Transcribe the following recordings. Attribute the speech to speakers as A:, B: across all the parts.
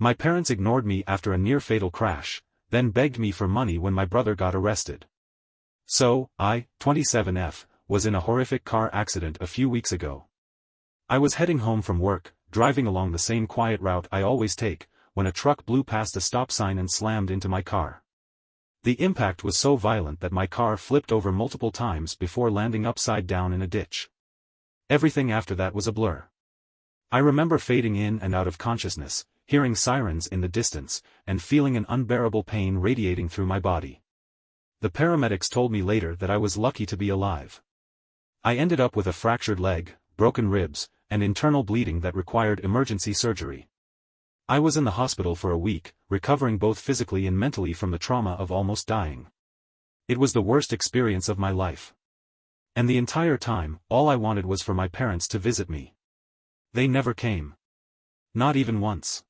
A: My parents ignored me after a near-fatal crash, then begged me for money when my brother got arrested. So, I, 27F, was in a horrific car accident a few weeks ago. I was heading home from work, driving along the same quiet route I always take, when a truck blew past a stop sign and slammed into my car. The impact was so violent that my car flipped over multiple times before landing upside down in a ditch. Everything after that was a blur. I remember fading in and out of consciousness, hearing sirens in the distance, and feeling an unbearable pain radiating through my body. The paramedics told me later that I was lucky to be alive. I ended up with a fractured leg, broken ribs, and internal bleeding that required emergency surgery. I was in the hospital for a week, recovering both physically and mentally from the trauma of almost dying. It was the worst experience of my life. And the entire time, all I wanted was for my parents to visit me. They never came. Not even once.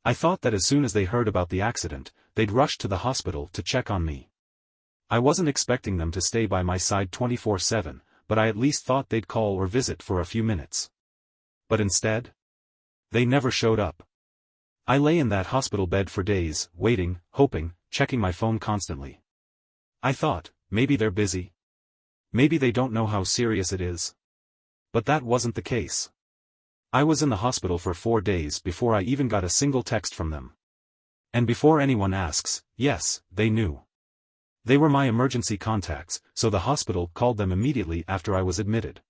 A: I thought that as soon as they heard about the accident, they'd rush to the hospital to check on me. I wasn't expecting them to stay by my side 24/7, but I at least thought they'd call or visit for a few minutes. But instead, they never showed up. I lay in that hospital bed for days, waiting, hoping, checking my phone constantly. I thought, maybe they're busy. Maybe they don't know how serious it is. But that wasn't the case. I was in the hospital for 4 days before I even got a single text from them. And before anyone asks, yes, they knew. They were my emergency contacts, so the hospital called them immediately after I was admitted.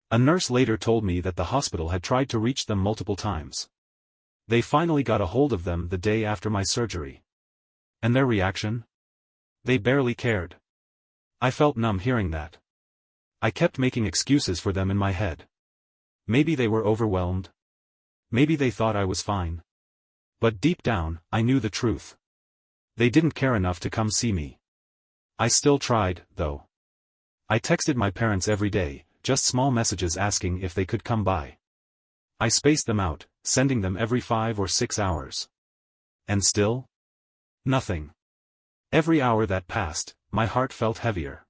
A: A nurse later told me that the hospital had tried to reach them multiple times. They finally got a hold of them the day after my surgery. And their reaction? They barely cared. I felt numb hearing that. I kept making excuses for them in my head. Maybe they were overwhelmed. Maybe they thought I was fine. But deep down, I knew the truth. They didn't care enough to come see me. I still tried, though. I texted my parents every day, just small messages asking if they could come by. I spaced them out, sending them every 5 or 6 hours. And still? Nothing. Every hour that passed, my heart felt heavier.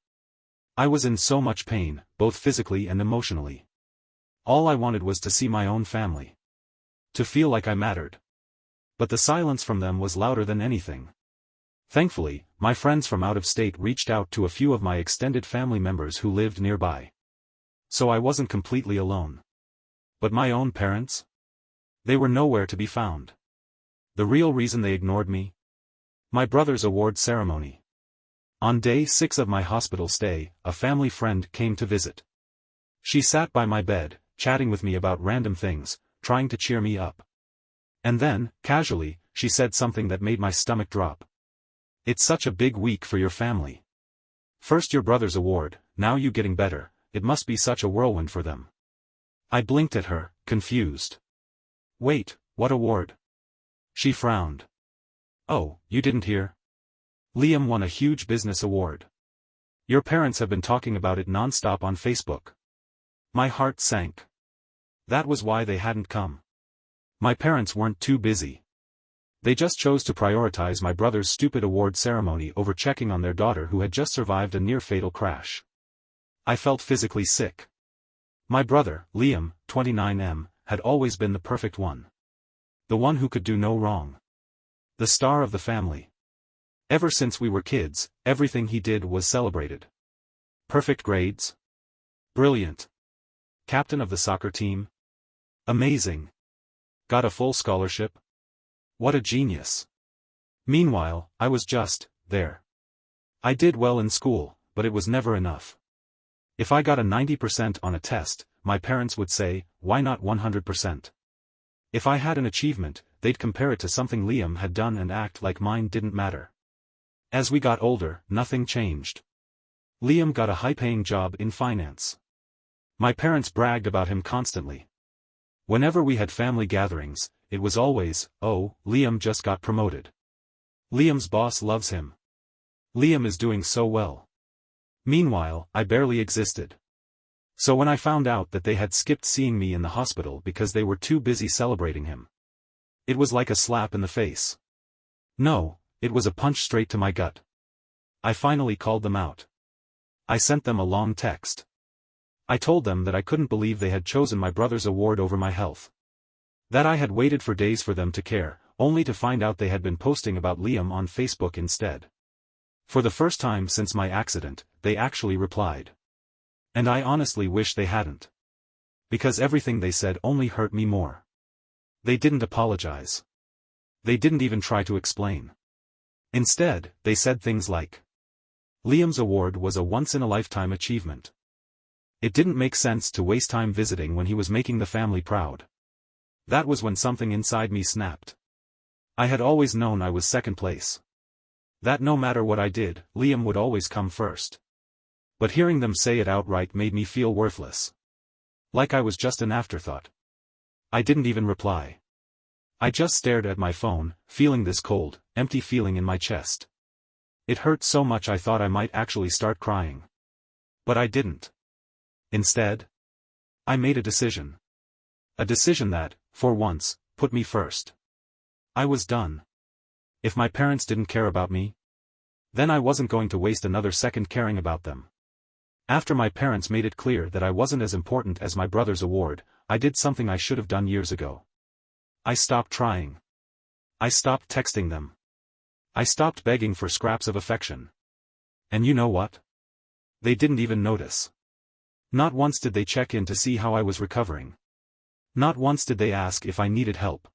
A: I was in so much pain, both physically and emotionally. All I wanted was to see my own family. To feel like I mattered. But the silence from them was louder than anything. Thankfully, my friends from out of state reached out to a few of my extended family members who lived nearby. So I wasn't completely alone. But my own parents? They were nowhere to be found. The real reason they ignored me? My brother's award ceremony. On day 6 of my hospital stay, a family friend came to visit. She sat by my bed, chatting with me about random things, trying to cheer me up. And then, casually, she said something that made my stomach drop. "It's such a big week for your family. First your brother's award, now you getting better, it must be such a whirlwind for them." I blinked at her, confused. "Wait, what award?" She frowned. "Oh, you didn't hear? Liam won a huge business award. Your parents have been talking about it non-stop on Facebook." My heart sank. That was why they hadn't come. My parents weren't too busy. They just chose to prioritize my brother's stupid award ceremony over checking on their daughter who had just survived a near-fatal crash. I felt physically sick. My brother, Liam, 29M, had always been the perfect one. The one who could do no wrong. The star of the family. Ever since we were kids, everything he did was celebrated. Perfect grades. Brilliant. Captain of the soccer team. Amazing. Got a full scholarship. What a genius. Meanwhile, I was just there. I did well in school, but it was never enough. If I got a 90% on a test, my parents would say, "Why not 100%? If I had an achievement, they'd compare it to something Liam had done and act like mine didn't matter. As we got older, nothing changed. Liam got a high-paying job in finance. My parents bragged about him constantly. Whenever we had family gatherings, it was always, "Oh, Liam just got promoted. Liam's boss loves him. Liam is doing so well." Meanwhile, I barely existed. So when I found out that they had skipped seeing me in the hospital because they were too busy celebrating him, it was like a slap in the face. No, it was a punch straight to my gut. I finally called them out. I sent them a long text. I told them that I couldn't believe they had chosen my brother's award over my health. That I had waited for days for them to care, only to find out they had been posting about Liam on Facebook instead. For the first time since my accident, they actually replied. And I honestly wish they hadn't. Because everything they said only hurt me more. They didn't apologize. They didn't even try to explain. Instead, they said things like, Liam's award was a once-in-a-lifetime achievement. It didn't make sense to waste time visiting when he was making the family proud. That was when something inside me snapped. I had always known I was second place. That no matter what I did, Liam would always come first. But hearing them say it outright made me feel worthless. Like I was just an afterthought. I didn't even reply. I just stared at my phone, feeling this cold, empty feeling in my chest. It hurt so much I thought I might actually start crying. But I didn't. Instead, I made a decision. A decision that, for once, put me first. I was done. If my parents didn't care about me, then I wasn't going to waste another second caring about them. After my parents made it clear that I wasn't as important as my brother's award, I did something I should have done years ago. I stopped trying. I stopped texting them. I stopped begging for scraps of affection. And you know what? They didn't even notice. Not once did they check in to see how I was recovering. Not once did they ask if I needed help.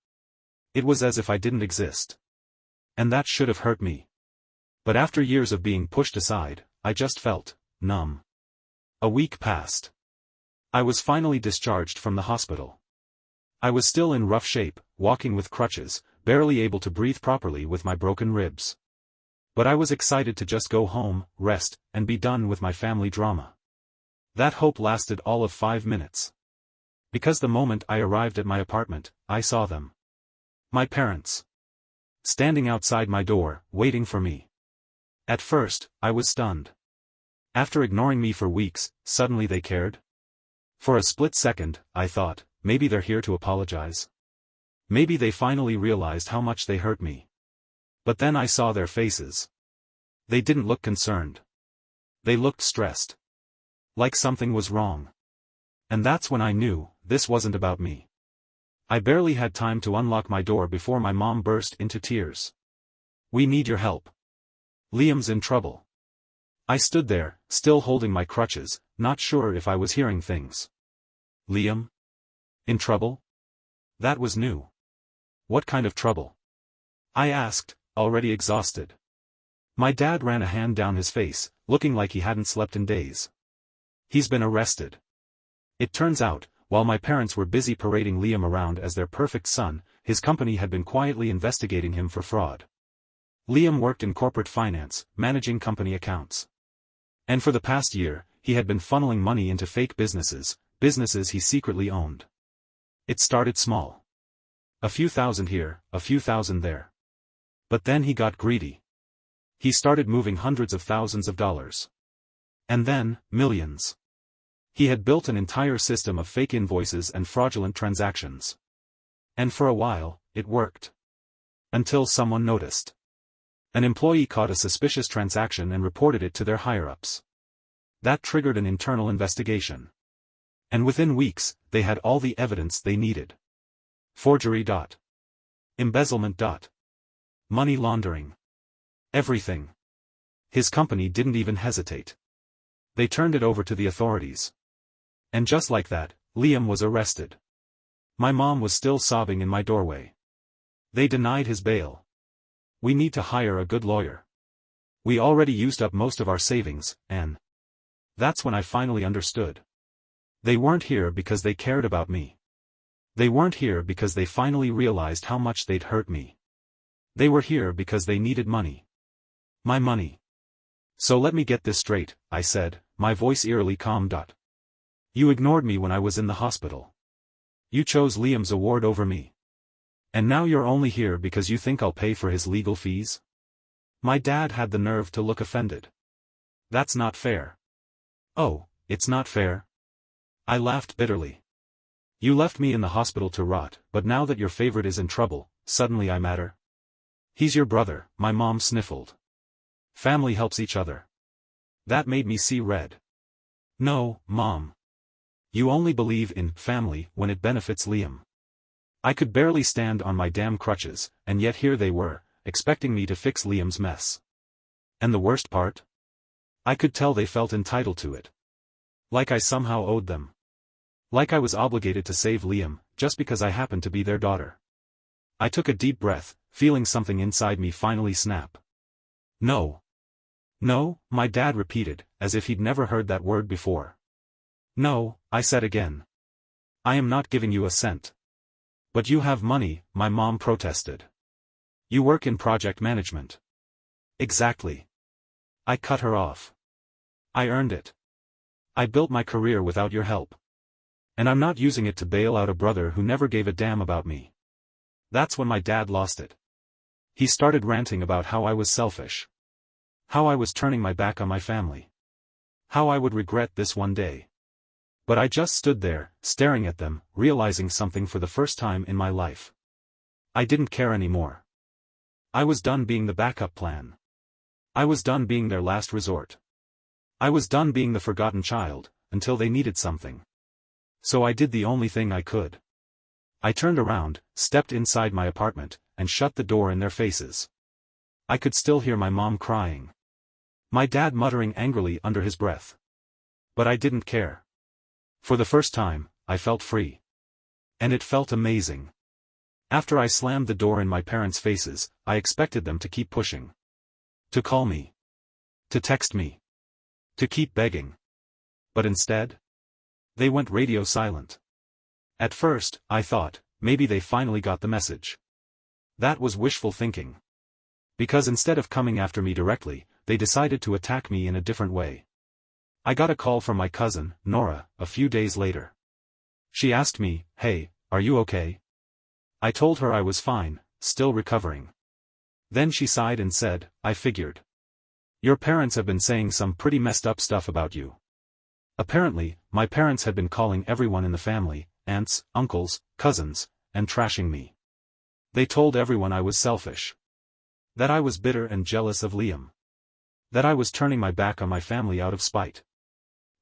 A: It was as if I didn't exist. And that should have hurt me. But after years of being pushed aside, I just felt numb. A week passed. I was finally discharged from the hospital. I was still in rough shape, walking with crutches, barely able to breathe properly with my broken ribs. But I was excited to just go home, rest, and be done with my family drama. That hope lasted all of 5 minutes. Because the moment I arrived at my apartment, I saw them. My parents. Standing outside my door, waiting for me. At first, I was stunned. After ignoring me for weeks, suddenly they cared? For a split second, I thought, maybe they're here to apologize. Maybe they finally realized how much they hurt me. But then I saw their faces. They didn't look concerned. They looked stressed. Like something was wrong. And that's when I knew, this wasn't about me. I barely had time to unlock my door before my mom burst into tears. We need your help. Liam's in trouble. I stood there, still holding my crutches, not sure if I was hearing things. Liam? In trouble? That was new. What kind of trouble? I asked, already exhausted. My dad ran a hand down his face, looking like he hadn't slept in days. He's been arrested. It turns out, while my parents were busy parading Liam around as their perfect son, his company had been quietly investigating him for fraud. Liam worked in corporate finance, managing company accounts. And for the past year, he had been funneling money into fake businesses he secretly owned. It started small. A few thousand here, a few thousand there. But then he got greedy. He started moving hundreds of thousands of dollars. And then, millions. He had built an entire system of fake invoices and fraudulent transactions. And for a while, it worked. Until someone noticed. An employee caught a suspicious transaction and reported it to their higher-ups. That triggered an internal investigation. And within weeks, they had all the evidence they needed. Forgery. Embezzlement. Money laundering. Everything. His company didn't even hesitate. They turned it over to the authorities. And just like that, Liam was arrested. My mom was still sobbing in my doorway. They denied his bail. We need to hire a good lawyer. We already used up most of our savings, and that's when I finally understood. They weren't here because they cared about me. They weren't here because they finally realized how much they'd hurt me. They were here because they needed money. My money. So let me get this straight, I said, my voice eerily calm. You ignored me when I was in the hospital. You chose Liam's award over me. And now you're only here because you think I'll pay for his legal fees? My dad had the nerve to look offended. That's not fair. Oh, it's not fair? I laughed bitterly. You left me in the hospital to rot, but now that your favorite is in trouble, suddenly I matter? He's your brother, my mom sniffled. Family helps each other. That made me see red. No, Mom. You only believe in family when it benefits Liam. I could barely stand on my damn crutches, and yet here they were, expecting me to fix Liam's mess. And the worst part? I could tell they felt entitled to it. Like I somehow owed them. Like I was obligated to save Liam, just because I happened to be their daughter. I took a deep breath, feeling something inside me finally snap. No. No, my dad repeated, as if he'd never heard that word before. No, I said again. I am not giving you a cent. But you have money, my mom protested. You work in project management. Exactly. I cut her off. I earned it. I built my career without your help. And I'm not using it to bail out a brother who never gave a damn about me. That's when my dad lost it. He started ranting about how I was selfish. How I was turning my back on my family. How I would regret this one day. But I just stood there, staring at them, realizing something for the first time in my life. I didn't care anymore. I was done being the backup plan. I was done being their last resort. I was done being the forgotten child, until they needed something. So I did the only thing I could. I turned around, stepped inside my apartment, and shut the door in their faces. I could still hear my mom crying. My dad muttering angrily under his breath. But I didn't care. For the first time, I felt free. And it felt amazing. After I slammed the door in my parents' faces, I expected them to keep pushing. To call me. To text me. To keep begging. But instead? They went radio silent. At first, I thought, maybe they finally got the message. That was wishful thinking. Because instead of coming after me directly, they decided to attack me in a different way. I got a call from my cousin, Nora, a few days later. She asked me, "Hey, are you okay?" I told her I was fine, still recovering. Then she sighed and said, "I figured. Your parents have been saying some pretty messed up stuff about you." Apparently, my parents had been calling everyone in the family, aunts, uncles, cousins, and trashing me. They told everyone I was selfish. That I was bitter and jealous of Liam. That I was turning my back on my family out of spite.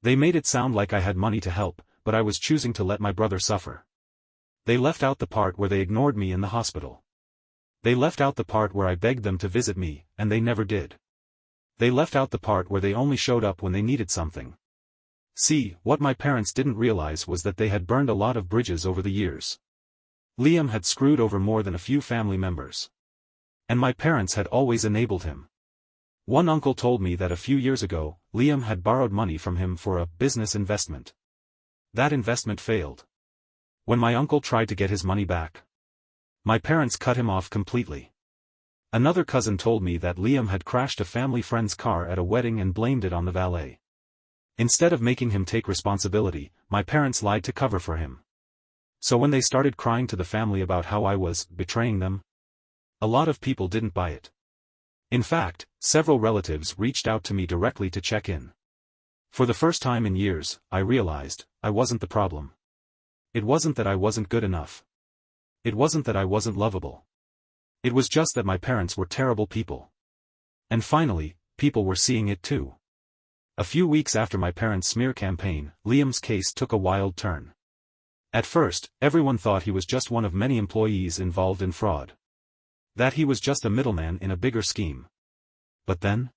A: They made it sound like I had money to help, but I was choosing to let my brother suffer. They left out the part where they ignored me in the hospital. They left out the part where I begged them to visit me, and they never did. They left out the part where they only showed up when they needed something. See, what my parents didn't realize was that they had burned a lot of bridges over the years. Liam had screwed over more than a few family members. And my parents had always enabled him. One uncle told me that a few years ago, Liam had borrowed money from him for a business investment. That investment failed. When my uncle tried to get his money back, my parents cut him off completely. Another cousin told me that Liam had crashed a family friend's car at a wedding and blamed it on the valet. Instead of making him take responsibility, my parents lied to cover for him. So when they started crying to the family about how I was betraying them, a lot of people didn't buy it. In fact, several relatives reached out to me directly to check in. For the first time in years, I realized, I wasn't the problem. It wasn't that I wasn't good enough. It wasn't that I wasn't lovable. It was just that my parents were terrible people. And finally, people were seeing it too. A few weeks after my parents' smear campaign, Liam's case took a wild turn. At first, everyone thought he was just one of many employees involved in fraud. That he was just a middleman in a bigger scheme. But then?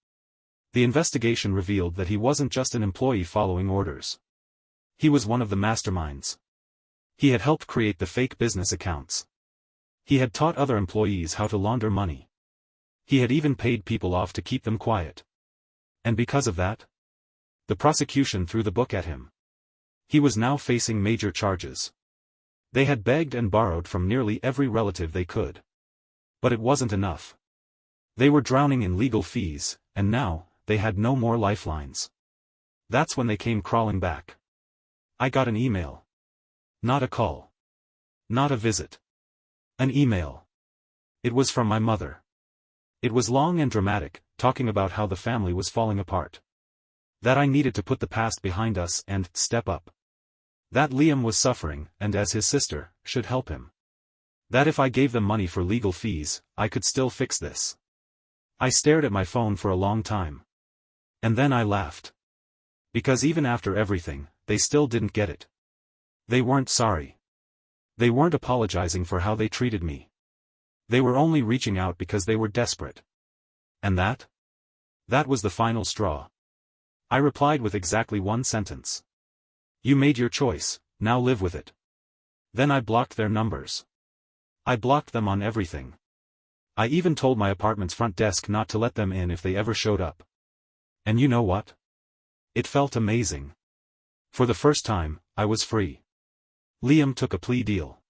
A: The investigation revealed that he wasn't just an employee following orders. He was one of the masterminds. He had helped create the fake business accounts. He had taught other employees how to launder money. He had even paid people off to keep them quiet. And because of that, the prosecution threw the book at him. He was now facing major charges. They had begged and borrowed from nearly every relative they could. But it wasn't enough. They were drowning in legal fees, and now, they had no more lifelines. That's when they came crawling back. I got an email. Not a call. Not a visit. An email. It was from my mother. It was long and dramatic, talking about how the family was falling apart. That I needed to put the past behind us and step up. That Liam was suffering, and as his sister, should help him. That if I gave them money for legal fees, I could still fix this. I stared at my phone for a long time. And then I laughed. Because even after everything, they still didn't get it. They weren't sorry. They weren't apologizing for how they treated me. They were only reaching out because they were desperate. And that? That was the final straw. I replied with exactly one sentence. You made your choice, now live with it. Then I blocked their numbers. I blocked them on everything. I even told my apartment's front desk not to let them in if they ever showed up. And you know what? It felt amazing. For the first time, I was free. Liam took a plea deal.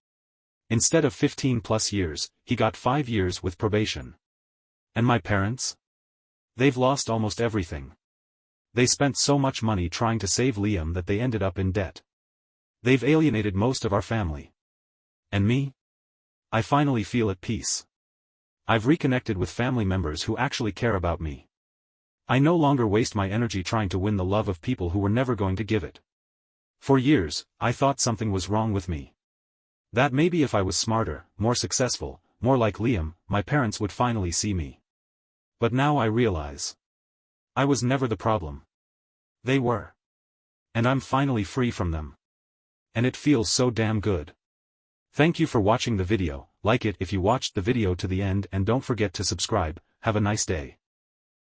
A: Instead of 15+ years, he got 5 years with probation. And my parents? They've lost almost everything. They spent so much money trying to save Liam that they ended up in debt. They've alienated most of our family. And me? I finally feel at peace. I've reconnected with family members who actually care about me. I no longer waste my energy trying to win the love of people who were never going to give it. For years, I thought something was wrong with me. That maybe if I was smarter, more successful, more like Liam, my parents would finally see me. But now I realize. I was never the problem. They were. And I'm finally free from them. And it feels so damn good. Thank you for watching the video, like it if you watched the video to the end and don't forget to subscribe. Have a nice day.